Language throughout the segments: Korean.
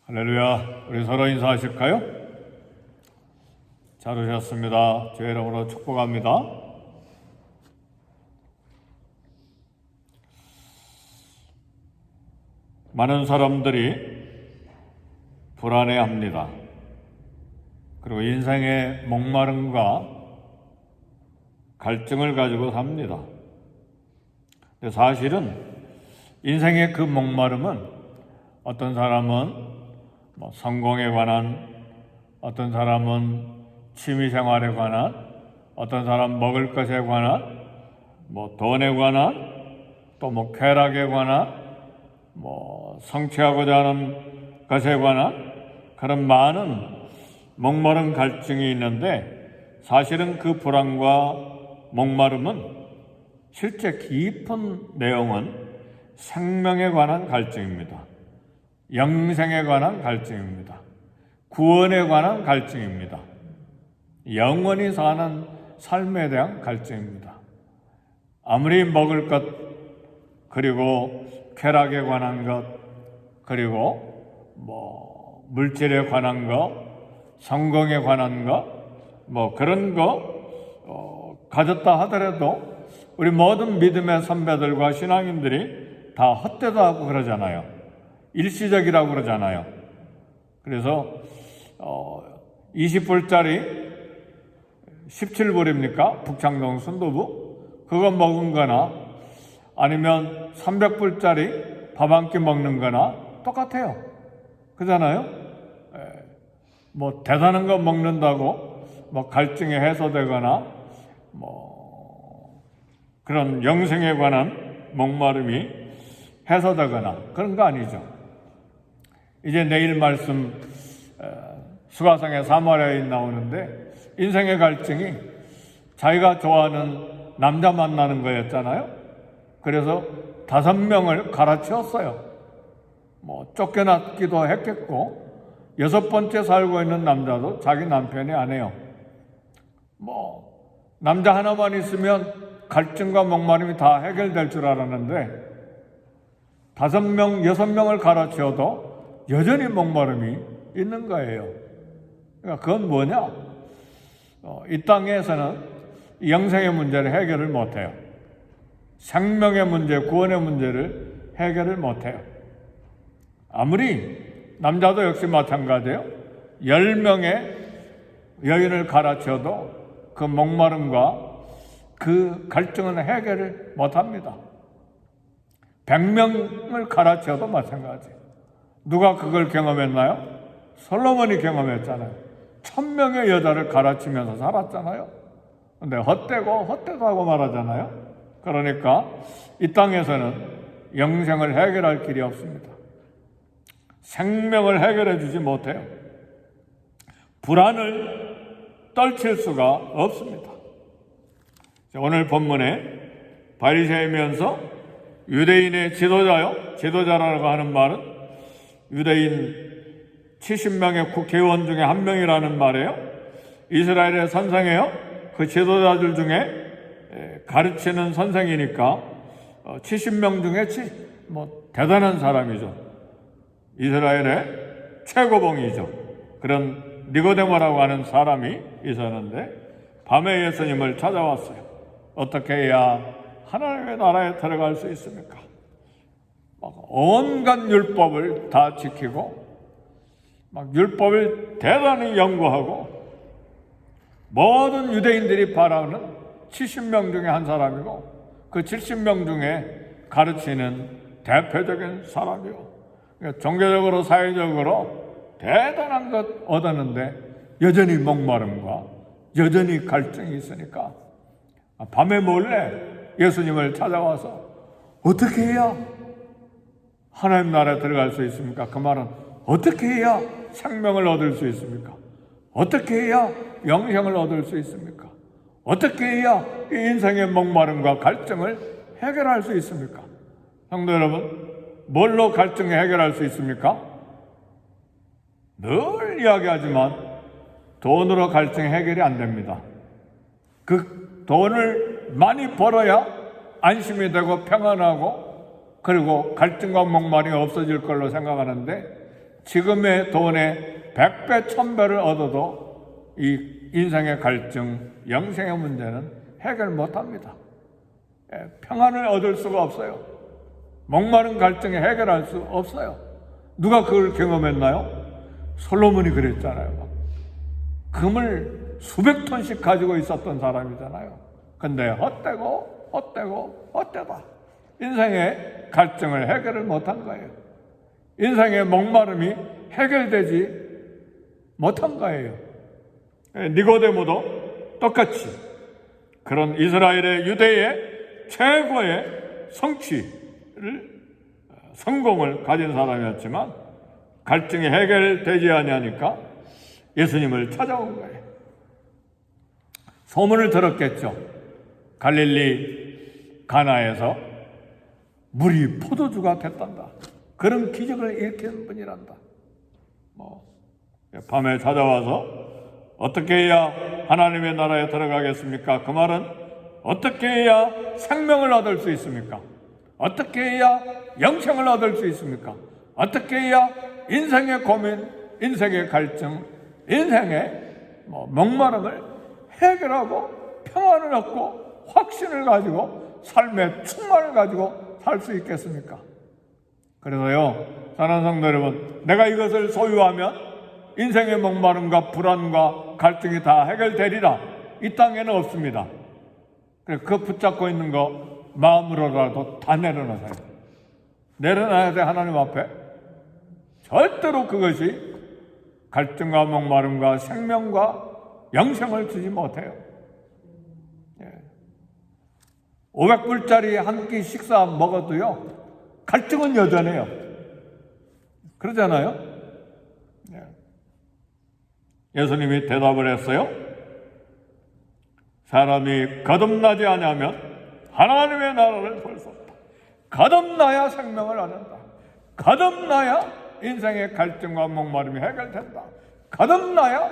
할렐루야. 우리 서로 인사하실까요? 잘 오셨습니다. 주의 이름으로 축복합니다. 많은 사람들이 불안해합니다. 그리고 인생의 목마름과 갈증을 가지고 삽니다. 근데 사실은 인생의 그 목마름은 어떤 사람은 성공에 관한, 어떤 사람은 취미생활에 관한, 어떤 사람 먹을 것에 관한, 돈에 관한, 또 쾌락에 관한, 성취하고자 하는 것에 관한 그런 많은 목마른 갈증이 있는데, 사실은 그 불안과 목마름은 실제 깊은 내용은 생명에 관한 갈증입니다. 영생에 관한 갈증입니다. 구원에 관한 갈증입니다. 영원히 사는 삶에 대한 갈증입니다. 아무리 먹을 것, 그리고 쾌락에 관한 것, 그리고 물질에 관한 것, 성공에 관한 것, 그런 거 가졌다 하더라도 우리 모든 믿음의 선배들과 신앙인들이 다 헛되다 하고 그러잖아요. 일시적이라고 그러잖아요. 그래서 20불짜리 17불입니까? 북창동 순두부 그거 먹은 거나 아니면 300불짜리 밥 한 끼 먹는 거나 똑같아요. 그잖아요. 대단한 거 먹는다고 갈증이 해소되거나 그런 영생에 관한 목마름이 해소되거나 그런 거 아니죠. 이제 내일 말씀 수가성의 사마리아에 나오는데 인생의 갈증이 자기가 좋아하는 남자 만나는 거였잖아요. 그래서 5명을 갈아치웠어요. 쫓겨났기도 했겠고 6번째 살고 있는 남자도 자기 남편이 아내요. 남자 하나만 있으면 갈증과 목마름이 다 해결될 줄 알았는데 5명, 6명을 갈아치워도 여전히 목마름이 있는 거예요. 그러니까 그건 뭐냐? 이 땅에서는 영생의 문제를 해결을 못해요. 생명의 문제, 구원의 문제를 해결을 못해요. 아무리 남자도 역시 마찬가지예요. 10명의 여인을 갈아치워도 그 목마름과 그 갈증은 해결을 못합니다. 100명을 갈아치워도 마찬가지. 누가 그걸 경험했나요? 솔로몬이 경험했잖아요. 1000명의 여자를 갈아치면서 살았잖아요. 근데 헛되고 하고 말하잖아요. 그러니까 이 땅에서는 영생을 해결할 길이 없습니다. 생명을 해결해 주지 못해요. 불안을 떨칠 수가 없습니다. 오늘 본문에 바리새이면서 유대인의 지도자라고 하는 말은 유대인 70명의 국회의원 중에 한 명이라는 말이에요. 이스라엘의 선생이에요. 그 지도자들 중에 가르치는 선생이니까 70명 중에 대단한 사람이죠. 이스라엘의 최고봉이죠. 그런 니고데모라고 하는 사람이 있었는데 밤에 예수님을 찾아왔어요. 어떻게 해야 하나님의 나라에 들어갈 수 있습니까? 온갖 율법을 다 지키고 율법을 대단히 연구하고 모든 유대인들이 바라는 70명 중에 한 사람이고 그 70명 중에 가르치는 대표적인 사람이고 종교적으로 사회적으로 대단한 것 얻었는데 여전히 목마름과 여전히 갈증이 있으니까 밤에 몰래 예수님을 찾아와서 어떻게 해야 하나님 나라에 들어갈 수 있습니까? 그 말은 어떻게 해야 생명을 얻을 수 있습니까? 어떻게 해야 영생을 얻을 수 있습니까? 어떻게 해야 이 인생의 목마름과 갈증을 해결할 수 있습니까? 성도 여러분, 뭘로 갈증을 해결할 수 있습니까? 늘 이야기하지만 돈으로 갈증 해결이 안 됩니다. 그 돈을 많이 벌어야 안심이 되고 평안하고 그리고 갈증과 목마름이 없어질 걸로 생각하는데 지금의 돈의 100배, 1000배를 얻어도 이 인생의 갈증, 영생의 문제는 해결 못합니다. 평안을 얻을 수가 없어요. 목마른 갈증에 해결할 수 없어요. 누가 그걸 경험했나요? 솔로몬이 그랬잖아요. 금을 수백 톤씩 가지고 있었던 사람이잖아요. 근데 헛되다. 인생의 갈증을 해결을 못한 거예요. 인생의 목마름이 해결되지 못한 거예요. 니고데모도 똑같이 그런 이스라엘의 유대의 최고의 성공을 가진 사람이었지만 갈증이 해결되지 아니하니까 예수님을 찾아온 거예요. 소문을 들었겠죠. 갈릴리 가나에서 물이 포도주가 됐단다. 그런 기적을 일으킨 분이란다. 밤에 찾아와서 어떻게 해야 하나님의 나라에 들어가겠습니까? 그 말은 어떻게 해야 생명을 얻을 수 있습니까? 어떻게 해야 영생을 얻을 수 있습니까? 어떻게 해야 인생의 고민, 인생의 갈증, 인생의 목마름을 해결하고 평안을 얻고 확신을 가지고 삶의 충만을 가지고 살 수 있겠습니까? 그래서요, 사랑하는 성도 여러분, 내가 이것을 소유하면 인생의 목마름과 불안과 갈증이 다 해결되리라. 이 땅에는 없습니다. 그래서 그거 붙잡고 있는 거 마음으로라도 다 내려놓으세요. 내려놔야 돼. 하나님 앞에. 절대로 그것이 갈증과 목마름과 생명과 영생을 주지 못해요. 500불짜리 한 끼 식사 먹어도요, 갈증은 여전해요. 그러잖아요. 예수님이 대답을 했어요. 사람이 거듭나지 않으면 하나님의 나라를 볼 수 없다. 거듭나야 생명을 얻는다. 거듭나야 인생의 갈증과 목마름이 해결된다. 거듭나야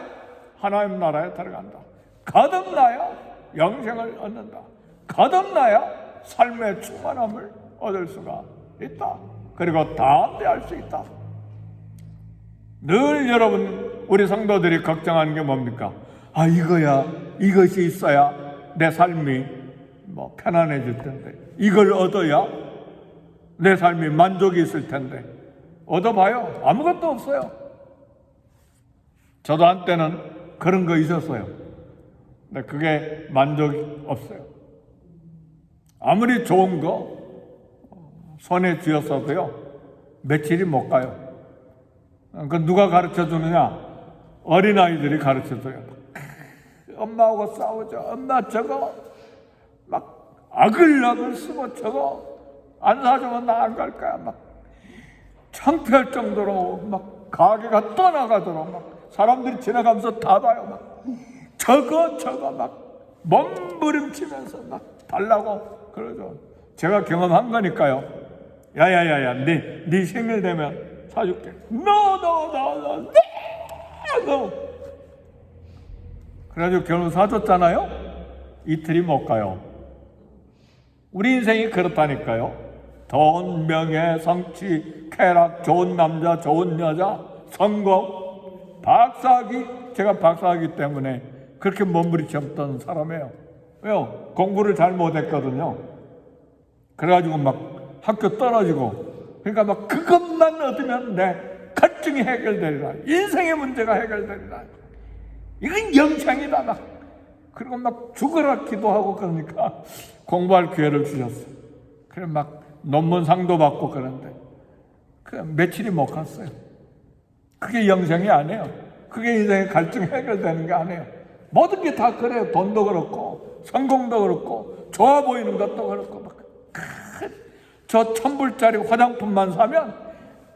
하나님 나라에 들어간다. 거듭나야 영생을 얻는다. 거듭나야 삶의 충만함을 얻을 수가 있다. 그리고 담대할 수 있다. 늘 여러분, 우리 성도들이 걱정하는 게 뭡니까? 이것이 있어야 내 삶이 편안해질 텐데, 이걸 얻어야 내 삶이 만족이 있을 텐데, 얻어봐요. 아무것도 없어요. 저도 한때는 그런 거 있었어요. 근데 그게 만족이 없어요. 아무리 좋은 거 손에 쥐었어도요, 며칠이 못 가요. 그 누가 가르쳐 주느냐? 어린아이들이 가르쳐 줘요. 엄마하고 싸우죠. 엄마 저거 막 아글아글 쓰고 저거 안 사주면 나 안 갈 거야. 막 창피할 정도로 막 가게가 떠나가도록 막 사람들이 지나가면서 다 봐요. 막 저거 막 몸부림치면서 막 달라고 그러죠. 제가 경험한 거니까요. 야야야야, 네 생일 되면 사줄게. No. 그래가지고 결혼 사줬잖아요. 이틀이 못 가요. 우리 인생이 그렇다니까요. 돈, 명예, 성취, 쾌락, 좋은 남자, 좋은 여자, 성공, 박사학위. 제가 박사학위 때문에 그렇게 몸부림쳤던 사람이에요. 왜요? 공부를 잘 못했거든요. 그래가지고 막 학교 떨어지고, 그러니까 막 그것만 얻으면 내 갈증이 해결되리라. 인생의 문제가 해결되리라. 이건 영생이다. 막. 그리고 막 죽으라 기도하고 그러니까 공부할 기회를 주셨어요. 그래 막 논문상도 받고 그런데 그 며칠이 못 갔어요. 그게 영생이 아니에요. 그게 인생의 갈증 해결되는 게 아니에요. 모든 게 다 그래요. 돈도 그렇고 성공도 그렇고 좋아 보이는 것도 그렇고 막 저 1000불짜리 화장품만 사면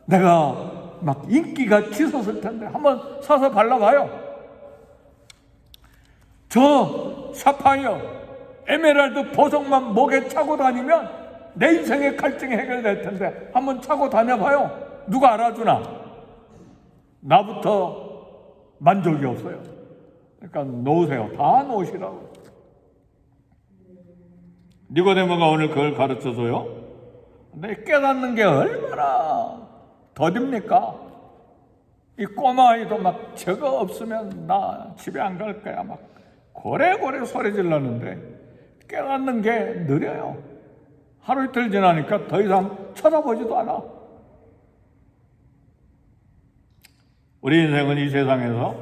내가 막 인기가 치솟을 텐데 한번 사서 발라봐요. 저 사파이어, 에메랄드 보석만 목에 차고 다니면 내 인생의 갈증이 해결될 텐데 한번 차고 다녀봐요. 누가 알아주나? 나부터 만족이 없어요. 그러니까 놓으세요. 다 놓으시라고. 니고데모가 오늘 그걸 가르쳐줘요. 근데 깨닫는 게 얼마나 더딥니까? 이 꼬마아이도 막 저거 없으면 나 집에 안 갈 거야 막 고래고래 소리 질렀는데 깨닫는 게 느려요. 하루 이틀 지나니까 더 이상 쳐다보지도 않아. 우리 인생은 이 세상에서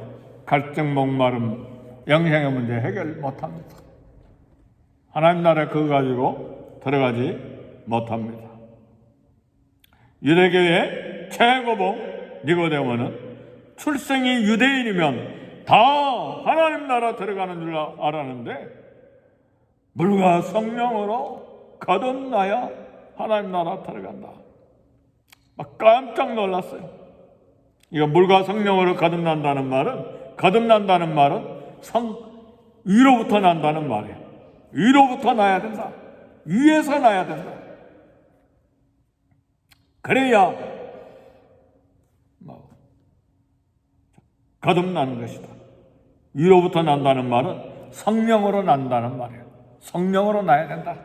갈증, 목마름, 영생의 문제 해결 못합니다. 하나님 나라에 그거 가지고 들어가지 못합니다. 유대교의 최고봉 니고데모는 출생이 유대인이면 다 하나님 나라 들어가는 줄 알았는데 물과 성령으로 거듭나야 하나님 나라 들어간다. 막 깜짝 놀랐어요. 이거 물과 성령으로 거듭난다는 말은 위로부터 난다는 말이에요. 위로부터 나야 된다. 위에서 나야 된다. 그래야 거듭나는 것이다. 위로부터 난다는 말은 성령으로 난다는 말이에요. 성령으로 나야 된다.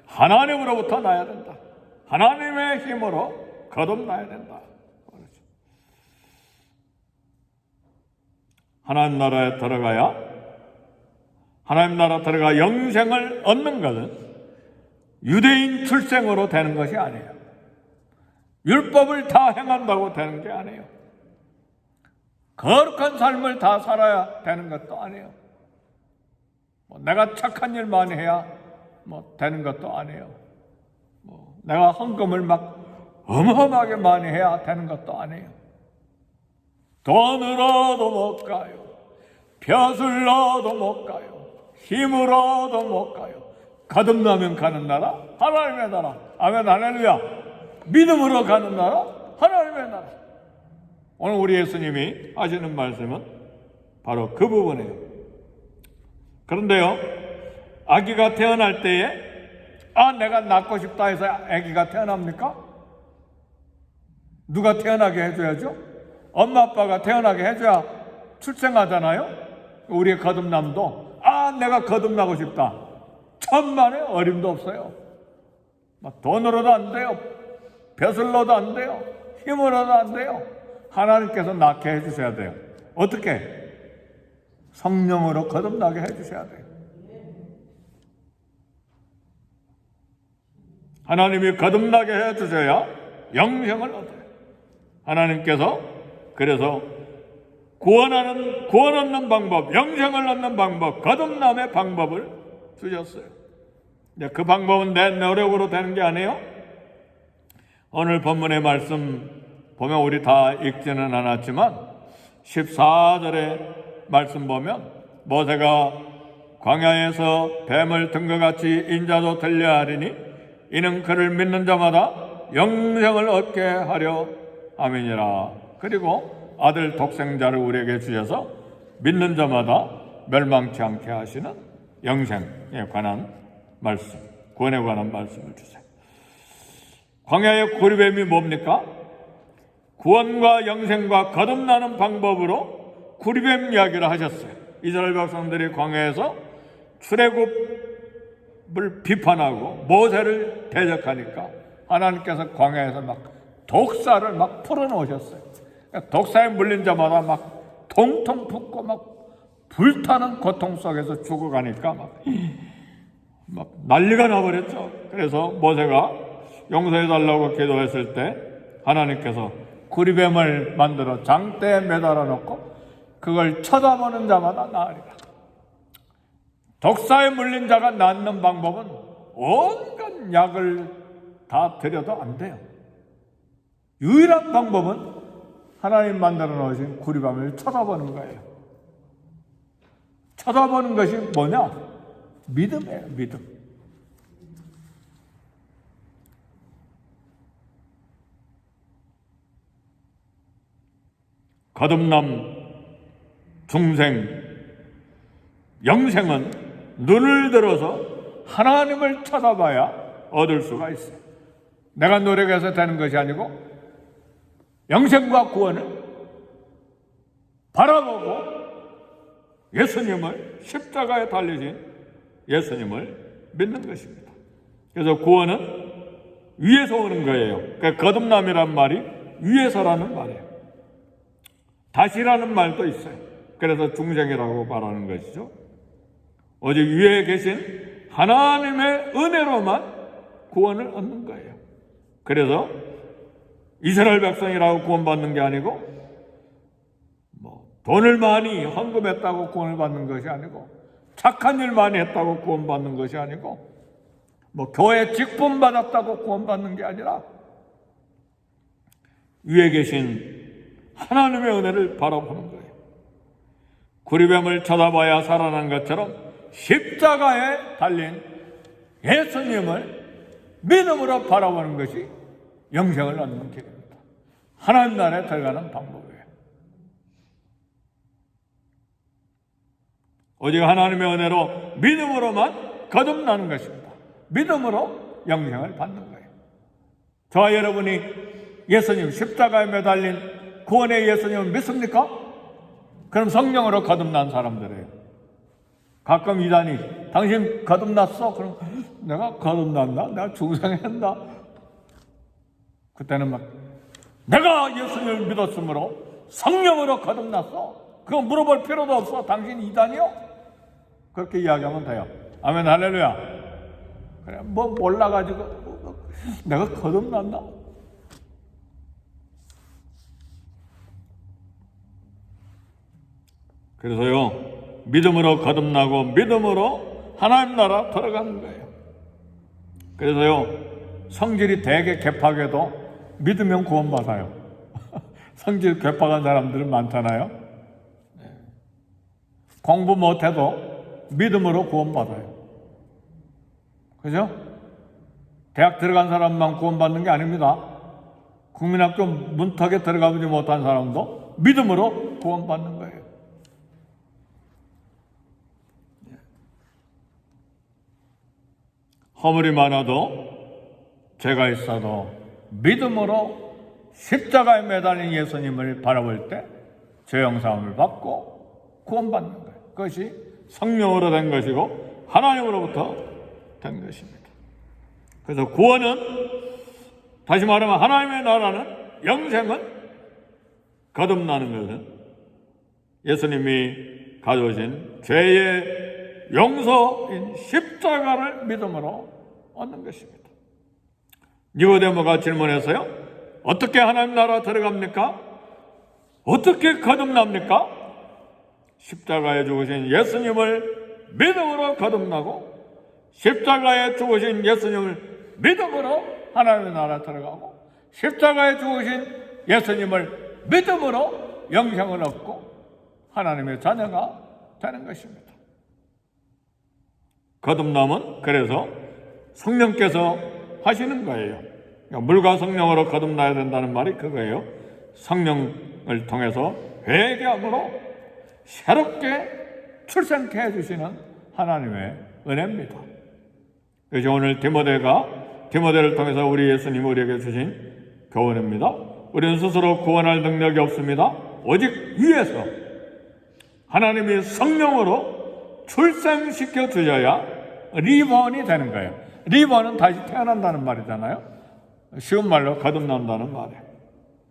하나님으로부터 나야 된다. 하나님의 힘으로 거듭나야 된다. 하나님 나라에 들어가야 하나님 나라 들어가 영생을 얻는 것은 유대인 출생으로 되는 것이 아니에요. 율법을 다 행한다고 되는 게 아니에요. 거룩한 삶을 다 살아야 되는 것도 아니에요. 내가 착한 일 많이 해야 되는 것도 아니에요. 내가 헌금을 막 어마어마하게 많이 해야 되는 것도 아니에요. 돈으로도 못 가요. 벼슬로도 못 가요. 힘으로도 못 가요. 거듭나면 가는 나라 하나님의 나라. 아멘 할렐루야. 믿음으로 가는 나라 하나님의 나라. 오늘 우리 예수님이 하시는 말씀은 바로 그 부분이에요. 그런데요, 아기가 태어날 때에 내가 낳고 싶다 해서 아기가 태어납니까? 누가 태어나게 해줘야죠? 엄마 아빠가 태어나게 해줘야 출생하잖아요. 우리의 거듭남도 내가 거듭나고 싶다. 천만의 어림도 없어요. 돈으로도 안 돼요. 벼슬로도 안 돼요. 힘으로도 안 돼요. 하나님께서 낳게 해주셔야 돼요. 어떻게? 성령으로 거듭나게 해주셔야 돼요. 하나님이 거듭나게 해주셔야 영생을 얻어요. 하나님께서 그래서 구원 얻는 방법, 영생을 얻는 방법, 거듭남의 방법을 주셨어요. 그 방법은 내 노력으로 되는 게 아니에요. 오늘 본문의 말씀 보면 우리 다 읽지는 않았지만 14절의 말씀 보면 모세가 광야에서 뱀을 든 것 같이 인자도 들려 하리니 이는 그를 믿는 자마다 영생을 얻게 하려 함이니라. 그리고 아들 독생자를 우리에게 주셔서 믿는 자마다 멸망치 않게 하시는 영생에 관한 말씀, 구원에 관한 말씀을 주세요. 광야의 구리뱀이 뭡니까? 구원과 영생과 거듭나는 방법으로 구리뱀 이야기를 하셨어요. 이스라엘 백성들이 광야에서 출애굽을 비판하고 모세를 대적하니까 하나님께서 광야에서 막 독사를 막 풀어놓으셨어요. 독사에 물린 자마다 막 통통 붓고 막 불타는 고통 속에서 죽어가니까 막 난리가 나버렸죠. 그래서 모세가 용서해달라고 기도했을 때 하나님께서 구리뱀을 만들어 장대에 매달아 놓고 그걸 쳐다보는 자마다 나으리라. 독사에 물린 자가 낫는 방법은 온갖 약을 다 드려도 안 돼요. 유일한 방법은 하나님 만들어 놓으신 구리뱀을 쳐다보는 거예요. 쳐다보는 것이 뭐냐? 믿음이에요. 믿음. 거듭남, 중생, 영생은 눈을 들어서 하나님을 쳐다봐야 얻을 수가 있어요. 내가 노력해서 되는 것이 아니고 영생과 구원을 바라보고 예수님을 십자가에 달리신 예수님을 믿는 것입니다. 그래서 구원은 위에서 오는 거예요. 그러니까 거듭남이란 말이 위에서라는 말이에요. 다시라는 말도 있어요. 그래서 중생이라고 말하는 것이죠. 오직 위에 계신 하나님의 은혜로만 구원을 얻는 거예요. 그래서 이스라엘 백성이라고 구원받는 게 아니고 돈을 많이 헌금했다고 구원을 받는 것이 아니고 착한 일 많이 했다고 구원받는 것이 아니고 교회 직분 받았다고 구원받는 게 아니라 위에 계신 하나님의 은혜를 바라보는 거예요. 구리뱀을 쳐다봐야 살아난 것처럼 십자가에 달린 예수님을 믿음으로 바라보는 것이 영생을 얻는 길입니다. 하나님 나라에 들어가는 방법이에요. 오직 하나님의 은혜로 믿음으로만 거듭나는 것입니다. 믿음으로 영생을 받는 거예요. 저와 여러분이 예수님 십자가에 매달린 구원의 예수님을 믿습니까? 그럼 성령으로 거듭난 사람들이에요. 가끔 이단이 당신 거듭났어? 그럼 내가 거듭났나? 내가 중생했나? 그때는 내가 예수님을 믿었으므로 성령으로 거듭났어. 그거 물어볼 필요도 없어. 당신 이단이요? 그렇게 이야기하면 돼요. 아멘, 할렐루야. 그래, 몰라가지고 내가 거듭났나? 그래서요, 믿음으로 거듭나고 믿음으로 하나님 나라 들어가는 거예요. 그래서요, 성질이 되게 개팍해도 믿으면 구원받아요. 성질 개팍한 사람들은 많잖아요. 공부 못해도 믿음으로 구원받아요. 그죠? 대학 들어간 사람만 구원받는 게 아닙니다. 국민학교 문턱에 들어가보지 못한 사람도 믿음으로 구원받는 거예요. 허물이 많아도 죄가 있어도 믿음으로 십자가에 매달린 예수님을 바라볼 때 죄 용서함을 받고 구원받는 거예요. 그것이 성령으로 된 것이고 하나님으로부터 된 것입니다. 그래서 구원은, 다시 말하면 하나님의 나라는, 영생은, 거듭나는 것은 예수님이 가져오신 죄의 용서인 십자가를 믿음으로 얻는 것입니다. 니고데모가 질문했어요. 어떻게 하나님 나라 들어갑니까? 어떻게 거듭납니까? 십자가에 죽으신 예수님을 믿음으로 거듭나고 십자가에 죽으신 예수님을 믿음으로 하나님의 나라 들어가고 십자가에 죽으신 예수님을 믿음으로 영생을 얻고 하나님의 자녀가 되는 것입니다. 거듭남은 그래서 성령께서 하시는 거예요. 물과 성령으로 거듭나야 된다는 말이 그거예요. 성령을 통해서 회개함으로 새롭게 출생케 해주시는 하나님의 은혜입니다. 그래서 오늘 디모데를 통해서 우리 예수님이 우리에게 주신 교훈입니다. 우리는 스스로 구원할 능력이 없습니다. 오직 위에서 하나님이 성령으로 출생시켜 주셔야 리본이 되는 거예요. 리본은 다시 태어난다는 말이잖아요. 쉬운 말로 거듭난다는 말이에요.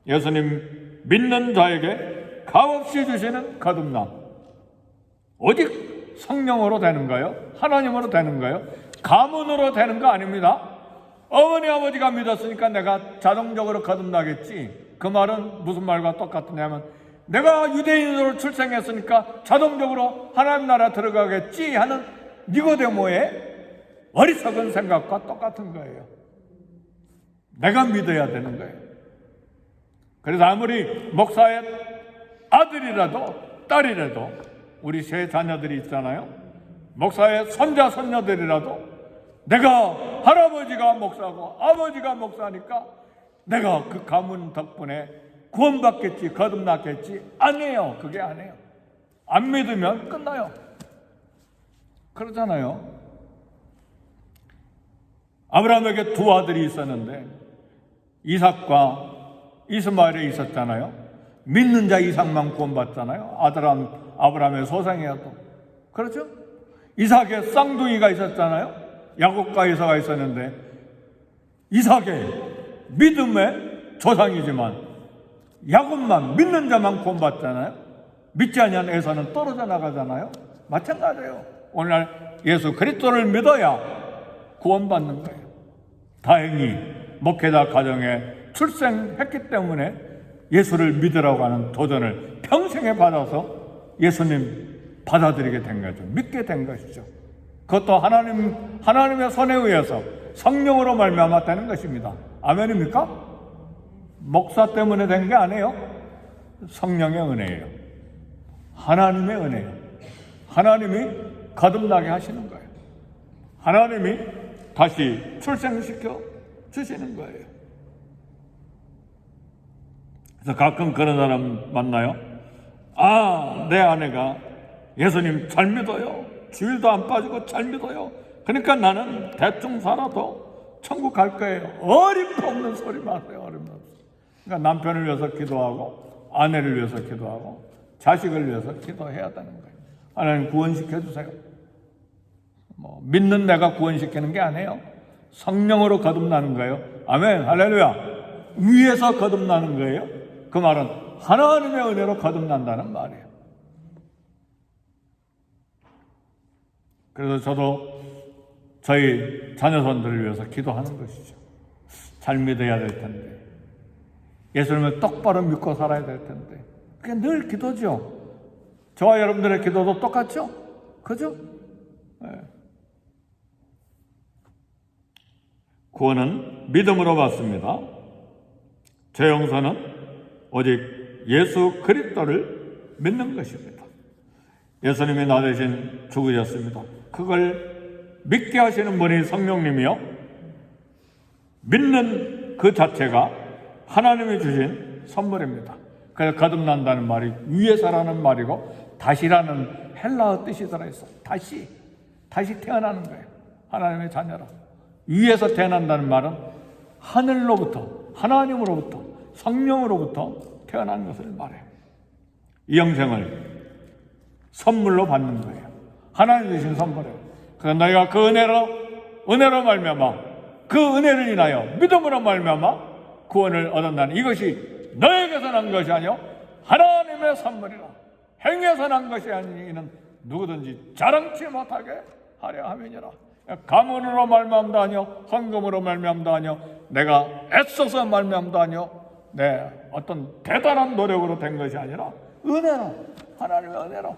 예수님 믿는 자에게 값없이 주시는 거듭남. 오직 성령으로 되는 거예요? 하나님으로 되는 거예요? 가문으로 되는 거 아닙니다. 어머니 아버지가 믿었으니까 내가 자동적으로 거듭나겠지. 그 말은 무슨 말과 똑같으냐면 내가 유대인으로 출생했으니까 자동적으로 하나님 나라 들어가겠지 하는 니고데모의 어리석은 생각과 똑같은 거예요. 내가 믿어야 되는 거예요. 그래서 아무리 목사의 아들이라도 딸이라도 우리 세 자녀들이 있잖아요. 목사의 손자 손녀들이라도 내가 할아버지가 목사고 아버지가 목사니까 내가 그 가문 덕분에 구원받겠지, 거듭났겠지. 아니에요. 그게 아니에요. 안 믿으면 끝나요. 그러잖아요. 아브라함에게 두 아들이 있었는데 이삭과 이스마엘이 있었잖아요. 믿는 자 이삭만 구원받잖아요. 아브라함의 소생이었고. 그렇죠? 이삭의 쌍둥이가 있었잖아요. 야곱과 이삭이 있었는데 이삭의 믿음의 조상이지만 야곱만 믿는 자만 구원받잖아요. 믿지 않는 에서는 떨어져 나가잖아요. 마찬가지예요. 오늘날 예수 그리스도를 믿어야 구원받는 거예요. 다행히 목회자 가정에 출생했기 때문에 예수를 믿으라고 하는 도전을 평생에 받아서 예수님 받아들이게 된 거죠. 믿게 된 것이죠. 그것도 하나님의 손에 의해서 성령으로 말미암아 되는 것입니다. 아멘입니까? 목사 때문에 된 게 아니에요. 성령의 은혜예요. 하나님의 은혜예요. 하나님이 거듭나게 하시는 거예요. 하나님이 다시 출생시켜 주시는 거예요. 그래서 가끔 그런 사람 만나요. 내 아내가 예수님 잘 믿어요. 주일도 안 빠지고 잘 믿어요. 그러니까 나는 대충 살아도 천국 갈 거예요. 어림도 없는 소리 마세요. 어림도 없어요. 그러니까 남편을 위해서 기도하고 아내를 위해서 기도하고 자식을 위해서 기도해야 되는 거예요. 하나님 구원시켜 주세요. 믿는 내가 구원시키는 게 아니에요. 성령으로 거듭나는 거예요. 아멘. 할렐루야. 위에서 거듭나는 거예요. 그 말은 하나님의 은혜로 거듭난다는 말이에요. 그래서 저도 저희 자녀손들을 위해서 기도하는 것이죠. 잘 믿어야 될 텐데, 예수님을 똑바로 믿고 살아야 될 텐데, 그게 늘 기도죠. 저와 여러분들의 기도도 똑같죠? 그죠? 네. 구원은 믿음으로 받습니다. 죄 용서는 오직 예수 그리스도를 믿는 것입니다. 예수님이 나 대신 죽으셨습니다. 그걸 믿게 하시는 분이 성령님이요. 믿는 그 자체가 하나님이 주신 선물입니다. 그래서 거듭난다는 말이 위에서라는 말이고 다시라는 헬라어 뜻이 들어있어. 다시 태어나는 거예요. 하나님의 자녀라. 위에서 태어난다는 말은 하늘로부터, 하나님으로부터, 성령으로부터 태어난 것을 말해요. 이 영생을 선물로 받는 거예요. 하나님 주신 선물이에요. 그래서 너희가 그 은혜로 말미암아, 그 은혜를 인하여 믿음으로 말미암아 구원을 얻었다는, 이것이 너에게서 난 것이 아니요 하나님의 선물이라. 행해서 난 것이 아니니 이는 누구든지 자랑치 못하게 하려 함이니라. 가문으로 말미암다 아니요 헌금으로 말미암다 아니요 내가 애써서 말미암다 아니요 내 어떤 대단한 노력으로 된 것이 아니라 은혜로, 하나님의 은혜로.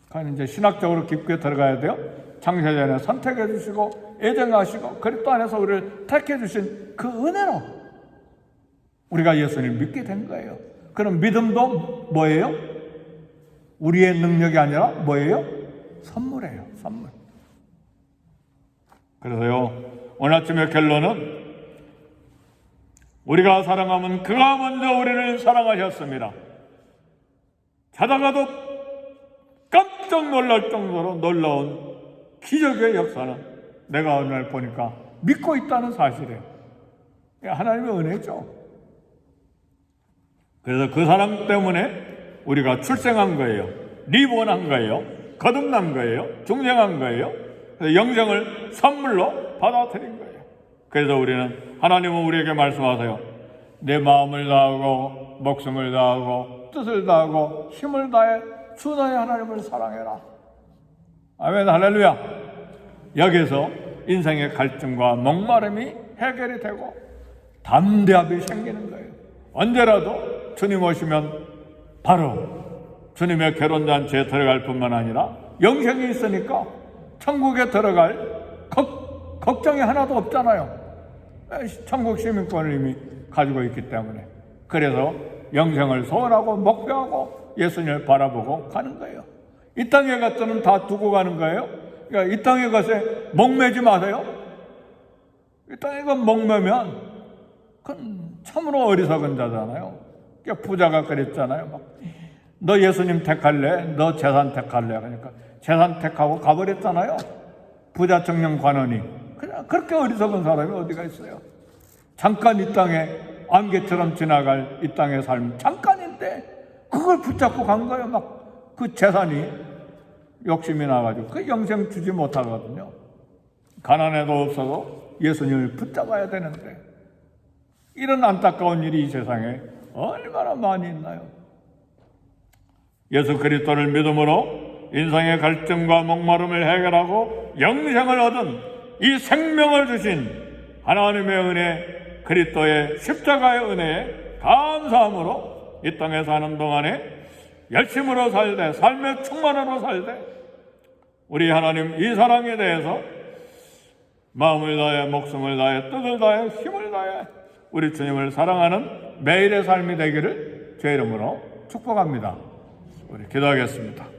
그건 이제 신학적으로 깊게 들어가야 돼요. 창세전에 선택해 주시고 애정하시고 그리스도 안에서 우리를 택해 주신 그 은혜로 우리가 예수님을 믿게 된 거예요. 그럼 믿음도 뭐예요? 우리의 능력이 아니라 뭐예요? 선물이에요. 선물. 그래서요, 오늘 아침의 결론은 우리가 사랑하면 그가 먼저 우리를 사랑하셨습니다. 자다가도 깜짝 놀랄 정도로 놀라운 기적의 역사는 내가 오늘 보니까 믿고 있다는 사실이에요. 하나님의 은혜죠. 그래서 그 사랑 때문에 우리가 출생한 거예요. 리본한 거예요. 거듭난 거예요. 중생한 거예요. 그래서 영생을 선물로 받아들인 거예요. 그래서 우리는, 하나님은 우리에게 말씀하세요. 내 마음을 다하고 목숨을 다하고 뜻을 다하고 힘을 다해 주 너의 하나님을 사랑해라. 아멘. 할렐루야. 여기서 인생의 갈증과 목마름이 해결이 되고 담대함이 생기는 거예요. 언제라도 주님 오시면 바로 주님의 결혼잔치에 들어갈 뿐만 아니라 영생이 있으니까 천국에 들어갈 걱정이 하나도 없잖아요. 천국 시민권을 이미 가지고 있기 때문에. 그래서 영생을 소원하고 목표하고 예수님을 바라보고 가는 거예요. 이 땅의 것들은 다 두고 가는 거예요. 그러니까 이 땅의 것에 목매지 마세요. 이 땅의 것 목매면 그건 참으로 어리석은 자잖아요. 그러니까 부자가 그랬잖아요. 너 예수님 택할래? 너 재산 택할래? 그러니까 재산 택하고 가버렸잖아요. 부자 청년 관원이. 그냥 그렇게 어리석은 사람이 어디가 있어요. 잠깐 이 땅에 안개처럼 지나갈 이 땅의 삶 잠깐인데 그걸 붙잡고 간 거예요. 막 그 재산이 욕심이 나가지고 그 영생 주지 못하거든요. 가난해도 없어도 예수님을 붙잡아야 되는데 이런 안타까운 일이 이 세상에 얼마나 많이 있나요? 예수 그리스도를 믿음으로 인생의 갈등과 목마름을 해결하고 영생을 얻은 이 생명을 주신 하나님의 은혜, 그리스도의 십자가의 은혜에 감사함으로 이 땅에 사는 동안에 열심으로 살되 삶의 충만으로 살되 우리 하나님 이 사랑에 대해서 마음을 다해 목숨을 다해 뜻을 다해 힘을 다해 우리 주님을 사랑하는 매일의 삶이 되기를 주의 이름으로 축복합니다. 우리 기도하겠습니다.